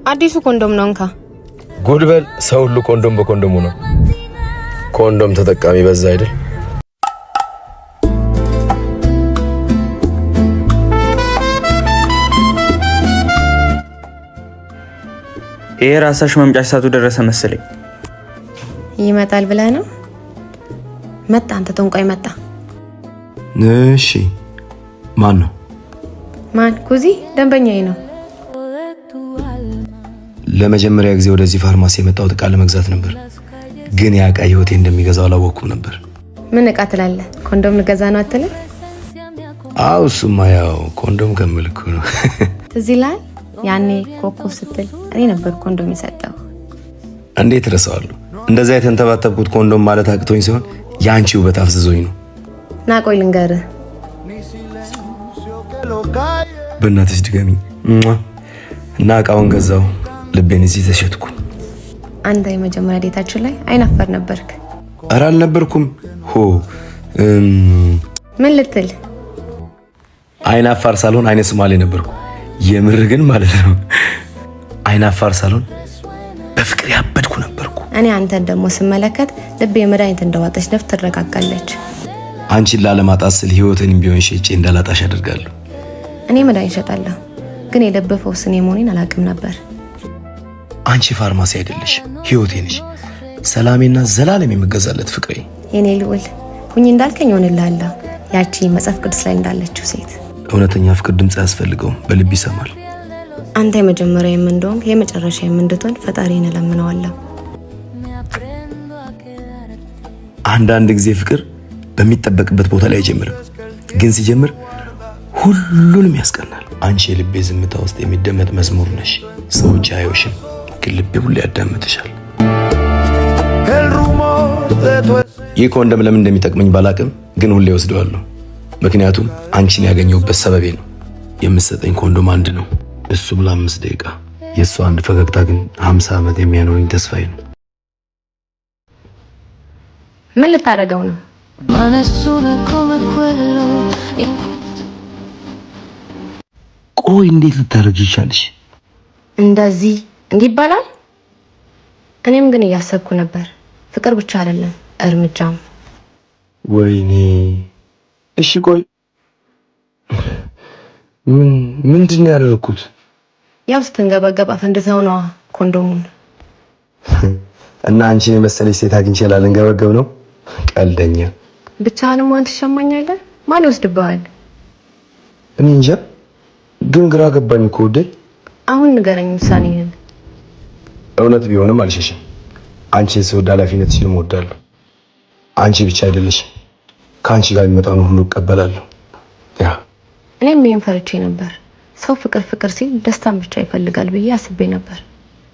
አዲሱ ኮንዶም ነው እንካ። ጉድበል ሰው ሁሉ ኮንዶም በኮንዶሙ ነው። ኮንዶም ተጠቃሚ በዛ አይደል? የራሳሽ መምጫሽ ሰዓቱ ደረሰ መሰለኝ። ይመጣል ብለህ ነው? መጣ። አንተ ተንቆይ መጣ። እሺ ማን ነው? ማን? ኩዚ ደንበኛዬ ነው። ለመጀመሪያ ጊዜ ወደዚህ ፋርማሲ የመጣሁት ዕቃ ለመግዛት ነበር፣ ግን ያ ዕቃ ህይወቴ እንደሚገዛው አላወኩም ነበር። ምን ዕቃ ትላለህ? ኮንዶም ልገዛ ነው አትልም? አው እሱማ ያው ኮንዶም ከምልኩ ነው። እዚህ ላይ ያኔ ኮኮ ስትል እኔ ነበር ኮንዶም የሰጠው። እንዴት ረሳዋለሁ? እንደዛ የተንተባተብኩት ኮንዶም ማለት አቅቶኝ ሲሆን ያንቺ ውበት አፍዝዞኝ ነው። ና ቆይ ልንገርህ። በእናትሽ ድገሚ። እና ዕቃውን ገዛው፣ ልቤን እዚህ ተሸጥኩ። አንተ የመጀመሪያ ዴታችን ላይ አይናፈር ነበርክ? ኧረ አልነበርኩም። ምን ልትል? አይናፋር ሳልሆን አይነ ስማሌ ነበርኩ። የምር ግን ማለት ነው አይናፋር ሳልሆን በፍቅር ያበድኩ ነበርኩ። እኔ አንተን ደግሞ ስመለከት ልቤ መድኃኒት እንደዋጠች ነፍስ ትረጋጋለች። አንቺን ላለማጣት ስል ህይወቴን ቢሆን ሸጬ እንዳላጣሽ አደርጋለሁ። እኔ መድኃኒት እሸጣለሁ፣ ግን የልብ ፈውስ እኔ መሆኔን አላውቅም ነበር። አንቺ ፋርማሲ አይደለሽ፣ ህይወቴ ነሽ። ሰላሜና ዘላለም የምገዛለት ፍቅሬ። የኔ ልዑል ሁኚ እንዳልከኝ ሆንልሃለሁ። ያቺ መጽሐፍ ቅዱስ ላይ እንዳለችው ሴት። እውነተኛ ፍቅር ድምጽ አያስፈልገውም፣ በልብ ይሰማል። አንተ የመጀመሪያ እንደሆንክ የመጨረሻ እንድትሆን ፈጣሪን እለምነዋለሁ። አንዳንድ ጊዜ ፍቅር በሚጠበቅበት ቦታ ላይ አይጀምርም፣ ግን ሲጀምር ሁሉንም ያስቀናል። አንቺ የልቤ ዝምታ ውስጥ የሚደመጥ መዝሙር ነሽ። ሰዎች አያዩሽም፣ ግን ልቤ ሁሉ ያዳምጥሻል። ይህ ኮንዶም ለምን እንደሚጠቅመኝ ባላቅም ግን ሁሌ ወስደዋለሁ። ምክንያቱም አንቺን ያገኘሁበት ሰበቤ ነው። የምትሰጠኝ ኮንዶም አንድ ነው፣ እሱም ለ5 ደቂቃ። የእሱ አንድ ፈገግታ ግን 50 ዓመት የሚያኖረኝ ተስፋዬ ነው። ምን ልታደርገው ነው? ቆይ እንዴት ልታረጅ ይቻልሽ? እንደዚህ እንዲህ ይባላል? እኔም ግን እያሰብኩ ነበር። ፍቅር ብቻ አይደለም እርምጃም። ወይኔ እሺ ቆይ ምንድን ነው ያደረኩት? ያው ስትንገበገብ አፈንድተው ነው ኮንዶሙን። እና አንቺን የመሰለሽ ሴት አግኝቼ ላልንገበገብ ነው? ቀልደኛ። ብቻህንም ዋን ትሸማኛለህ? ማን ይወስድብሃል? እኔ እንጃ፣ ግን ግራ ገባኝ እኮ ውዴ። አሁን ንገረኝ ውሳኔህን። እውነት ቢሆንም አልሸሽም። አንቺን ስወድ ኃላፊነትሽን እወዳለሁ። አንቺ ብቻ አይደለሽም፣ ከአንቺ ጋር የሚመጣውን ሁሉ እቀበላለሁ። ያ እኔም ይሄን ፈርቼ ነበር። ሰው ፍቅር ሲል ደስታን ብቻ ይፈልጋል ብዬ አስቤ ነበር።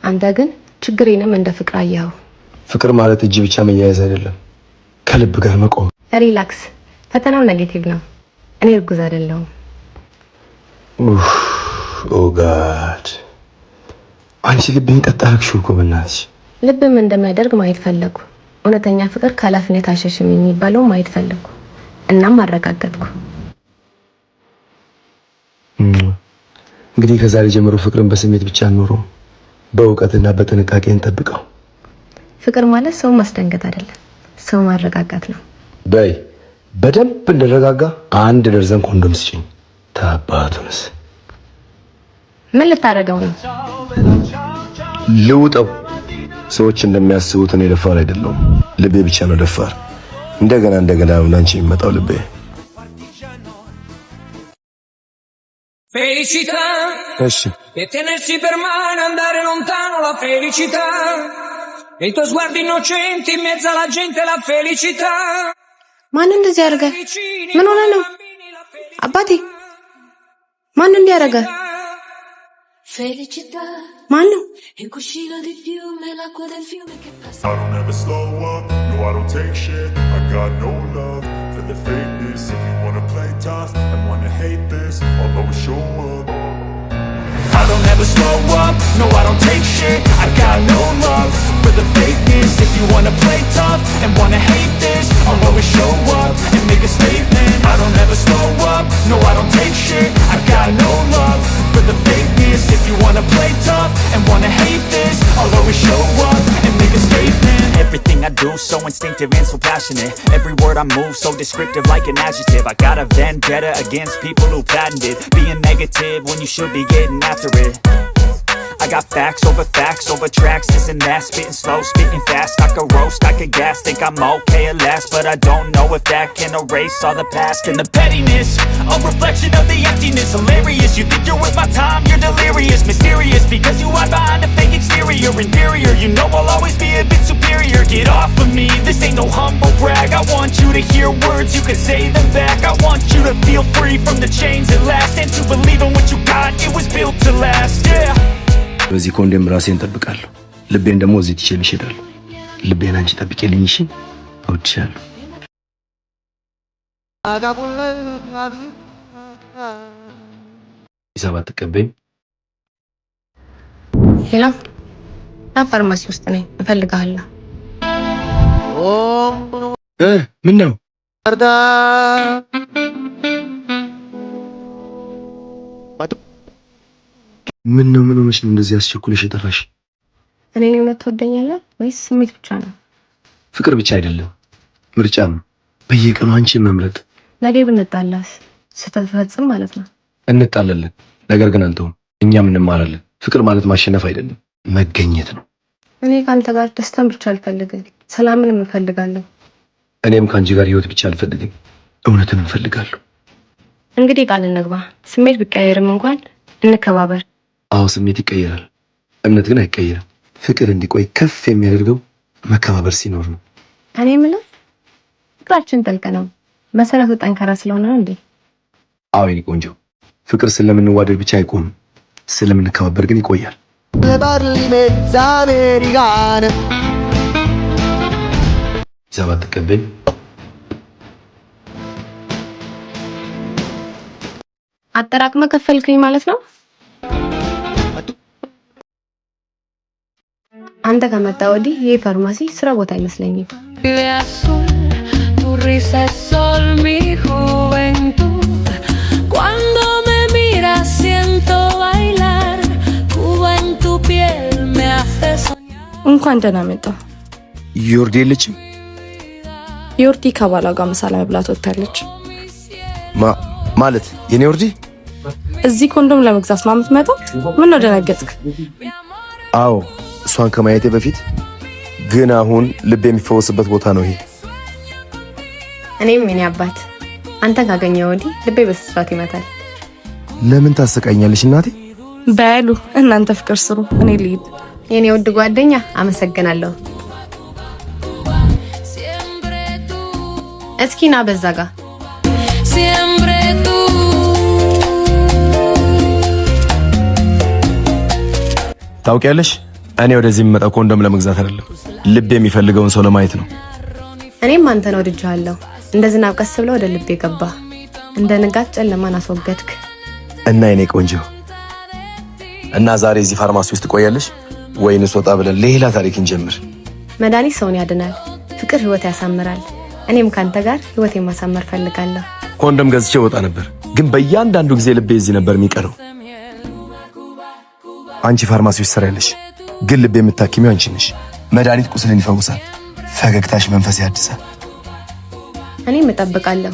አንተ ግን ችግሬንም እንደ ፍቅር አየኸው። ፍቅር ማለት እጅ ብቻ መያያዝ አይደለም፣ ከልብ ጋር መቆም። ሪላክስ። ፈተናው ኔጌቲቭ ነው። እኔ እርጉዝ አይደለሁም። ኦ ጋድ፣ አንቺ ልቤን ቀጥ አደረግሽው እኮ በእናትሽ። ልብም እንደሚያደርግ ማየት ፈለጉ። እውነተኛ ፍቅር ከኃላፊነት አይሸሽም የሚባለው ማየት ፈለጉ። እናም አረጋገጥኩ። እንግዲህ ከዛሬ ጀምሮ ፍቅርን በስሜት ብቻ እንኖረው፣ በእውቀትና በጥንቃቄ እንጠብቀው። ፍቅር ማለት ሰው ማስደንገጥ አይደለም፣ ሰው ማረጋጋት ነው። በይ በደንብ እንረጋጋ። 1 ደርዘን ኮንዶም ስጪኝ። ታባቱንስ ምን ልታረጋው ነው? ልውጠው። ሰዎች እንደሚያስቡት እኔ ደፋር አይደለሁም። ልቤ ብቻ ነው ደፋር። እንደገና አንቺ የሚመጣው ልቤ። Felicità, እሺ e tenersi per mano, andare lontano la felicità, e i tuoi sguardi innocenti in mezzo alla gente la felicità. ማን እንደዚህ ያደርገ? ምን ሆነ ነው? አባቴ ማን እንደዚህ ያደርገ? Felicità, ማን ነው? il cuscino di fiume, l'acqua del fiume che passa. I don't ever slow up, no I don't take shit. I got no love for the fakeness. If you wanna play tough and wanna hate this, I'll always show up. I don't ever slow up, no I don't take shit. I got no love for the fakeness. If you wanna play tough and wanna hate this, I'll always show up and make a statement. I don't ever slow up, no I don't take shit. I got no love for the fakeness. If you wanna play tough and wanna hate this, I'll always show up and make a statement. Everything I do so instinctive and so passionate. Every word I move so descriptive like an adjective. I got a vendetta against people who patented being negative when you should be getting after it. I got facts over tracks, this and that. Spitting slow, spitting fast, I could roast, I could gas. Think I'm okay at last, but I don't know if that can erase all the past. And the pettiness, a reflection of the emptiness. Hilarious, you think you're worth my time, you're delirious. Mysterious, because you hide behind a fake exterior. Inferior, you know I'll always be a bit superior. Get off of me, this ain't no humble brag. I want you to hear words, you can say them back. I want you to feel free from the chains at last, and to believe in what you got, it was built to last, yeah. በዚህ ኮንደም ራሴን ጠብቃለሁ። ልቤን ደግሞ እዚህ ትችል ይችላል። ልቤን አንቺ ጠብቂልኝ እሺ? እወድሻለሁ። ሂሳብ አትቀበይም? ሄሎ፣ ፋርማሲ ውስጥ ነኝ፣ እፈልግሃለሁ። ምን ነው? ምን ነው ሆነሽ ነው እንደዚህ አስቸኩለሽ የጠራሽ? እኔን እውነት ትወደኛለህ ወይስ ስሜት ብቻ ነው? ፍቅር ብቻ አይደለም ምርጫ ነው። በየቀኑ አንቺን መምረጥ። ነገ ብንጣላስ? ስትፈጽም ማለት ነው። እንጣላለን፣ ነገር ግን አንተው እኛም እንማራለን። ፍቅር ማለት ማሸነፍ አይደለም መገኘት ነው። እኔ ካንተ ጋር ደስታን ብቻ አልፈልግም፣ ሰላምን እፈልጋለሁ። እኔም ካንቺ ጋር ህይወት ብቻ አልፈልግም፣ እውነትን እፈልጋለሁ። እንግዲህ ቃል እንግባ። ስሜት ቢቀየርም እንኳን እንከባበር። አዎ ስሜት ይቀየራል፣ እምነት ግን አይቀየርም። ፍቅር እንዲቆይ ከፍ የሚያደርገው መከባበር ሲኖር ነው። እኔ የምለው ፍቅራችን ጥልቅ ነው፣ መሰረቱ ጠንካራ ስለሆነ ነው እንዴ? አዎ የኔ ቆንጆ፣ ፍቅር ስለምንዋደድ ብቻ አይቆምም፣ ስለምንከባበር ግን ይቆያል። ሂሳብ አትቀበይም? አጠራቅመ ከፈልክኝ ማለት ነው። አንተ ከመጣ ወዲህ ይሄ ፋርማሲ ስራ ቦታ አይመስለኝም። እንኳን ደህና መጣ። ዮርዲ የለችም? ዮርዲ ከባሏ ጋር ምሳ ለመብላት ወጥታለች። ማለት የኔ ዮርዲ እዚህ ኮንዶም ለመግዛት ነው የምትመጣው? ምን ነው ደነገጥክ? አዎ እሷን ከማየቴ በፊት ግን አሁን ልብ የሚፈወስበት ቦታ ነው ይሄ። እኔም ምን ያባት አንተ ካገኘው ወዲህ ልቤ በስፋት ይመታል። ለምን ታሰቃኛለሽ እናቴ? በሉ እናንተ ፍቅር ስሩ፣ እኔ ልሂድ። የኔ ውድ ጓደኛ አመሰግናለሁ። እስኪ ና በዛ ጋር ታውቂያለሽ፣ እኔ ወደዚህ የምመጣው ኮንዶም ለመግዛት አይደለም፣ ልብ የሚፈልገውን ሰው ለማየት ነው። እኔም አንተን ወድጄሃለሁ። እንደ ዝናብ ቀስ ብለው ወደ ልቤ ገባ፣ እንደ ንጋት ጨለማን አስወገድክ። እና የኔ ቆንጆ እና ዛሬ እዚህ ፋርማሲ ውስጥ ትቆያለሽ ወይንስ ወጣ ብለን ሌላ ታሪክ እንጀምር? መድኃኒት ሰውን ያድናል፣ ፍቅር ህይወት ያሳምራል። እኔም ካንተ ጋር ህይወቴን ማሳመር ፈልጋለሁ። ኮንዶም ገዝቼ ወጣ ነበር፣ ግን በእያንዳንዱ ጊዜ ልቤ እዚህ ነበር የሚቀረው። አንቺ ፋርማሲ ውስጥ ትሰሪያለሽ፣ ግን ልብ የምታክሚው አንቺ ነሽ። መድኃኒት ቁስልን ይፈውሳል፣ ፈገግታሽ መንፈስ ያድሳል። እኔም እጠብቃለሁ፣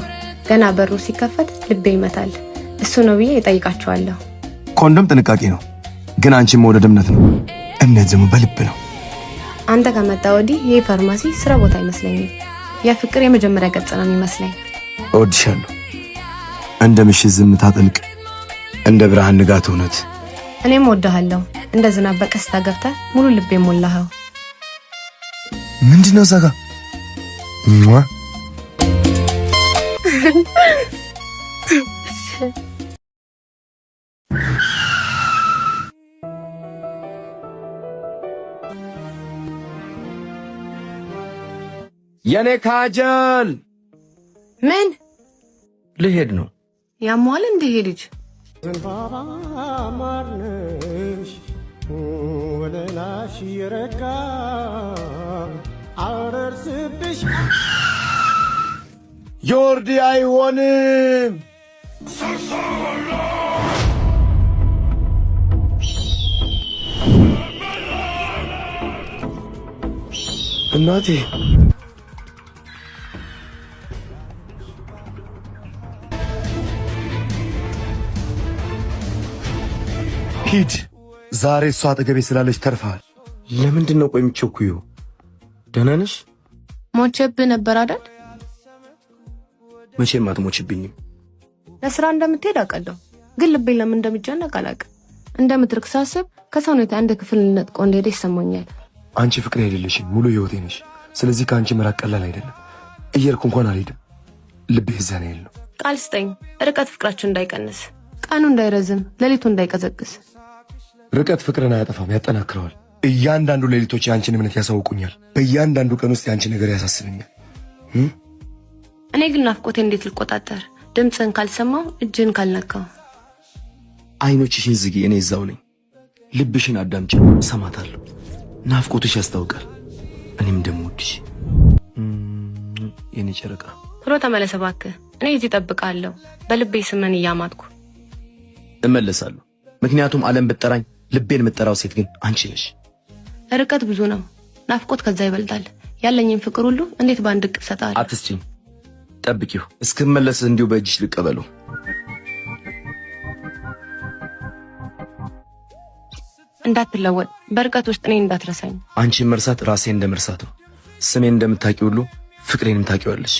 ገና በሩ ሲከፈት ልቤ ይመታል። እሱ ነው ብዬ እጠይቃቸዋለሁ። ኮንዶም ጥንቃቄ ነው፣ ግን አንቺን መውደድ እምነት ነው። እምነት ደግሞ በልብ ነው። አንተ ከመጣ ወዲህ ይሄ ፋርማሲ ስራ ቦታ አይመስለኝም፣ የፍቅር የመጀመሪያ ገጽ ነው የሚመስለኝ። እወድሻለሁ፣ እንደ ምሽት ዝምታ ጥልቅ፣ እንደ ብርሃን ንጋት እውነት። እኔም እወድሃለሁ፣ እንደ ዝናብ በቀስታ ገብተህ ሙሉ ልቤ ሞላኸው። ምንድነው እዛ ጋር? የኔ ካጀል ምን ልሄድ ነው? ያሟል እንደ ሄድጅ ማርነሽ ወለላሽ የረጋ አልደርስብሽ ዮርዲ አይሆንም። እናቴ ሂድ። ዛሬ እሷ አጠገቤ ስላለች ተርፈሃል። ለምንድን ነው ቆይ የምትቸኩይው? ደህና ነሽ? ሞቼብህ ነበር አይደል? መቼም አትሞችብኝም። ለስራ እንደምትሄድ አውቃለሁ፣ ግን ልቤን ለምን እንደሚጨነቅ አላውቅም። እንደምትርቅ ሳስብ ከሰውነቴ አንድ ክፍል ነጥቆ እንደሄደ ይሰማኛል። አንቺ ፍቅሬ አይደለሽም፣ ሙሉ ህይወቴ ነሽ። ስለዚህ ከአንቺ መራቅ ቀላል አይደለም። እየርኩ እንኳን አልሄድም፣ ልቤ እዛ ነው ያለው። ቃል ስጠኝ፣ ርቀት ፍቅራችን እንዳይቀንስ፣ ቀኑ እንዳይረዝም፣ ሌሊቱ እንዳይቀዘቅዝ። ርቀት ፍቅርን አያጠፋም፣ ያጠናክረዋል። እያንዳንዱ ሌሊቶች የአንቺን እምነት ያሳውቁኛል። በእያንዳንዱ ቀን ውስጥ የአንቺ ነገር ያሳስበኛል። እኔ ግን ናፍቆቴ እንዴት ልቆጣጠር? ድምፅህን ካልሰማው፣ እጅህን ካልነካው። አይኖችሽን ዝጊ፣ እኔ እዛው ነኝ። ልብሽን አዳምጪ፣ እሰማታለሁ። ናፍቆትሽ ያስታውቃል። እኔም እንደምወድሽ የኔ ጨረቃ። ቶሎ ተመለስ እባክህ። እኔ እዚህ እጠብቅሃለሁ፣ በልቤ ስምን እያማጥኩ። እመለሳለሁ፣ ምክንያቱም ዓለም ብትጠራኝ ልቤን የምትጠራው ሴት ግን አንቺ ነሽ። ርቀት ብዙ ነው፣ ናፍቆት ከዛ ይበልጣል። ያለኝን ፍቅር ሁሉ እንዴት በአንድ እቅፍ ሰጣለሁ? አትስጪኝ፣ ጠብቂው። እስክመለስ እንዲሁ በእጅሽ ልቀበለው። እንዳትለወጥ፣ በርቀት ውስጥ እኔ እንዳትረሳኝ። አንቺን መርሳት ራሴን እንደመርሳት ነው። ስሜን እንደምታውቂ ሁሉ ፍቅሬንም ታውቂዋለሽ።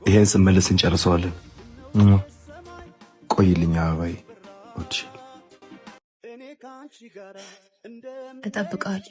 ይሄን ስመለስ እንጨርሰዋለን። ቆይልኝ አበባዬ፣ እወድሻለሁ። እጠብቅሃለሁ።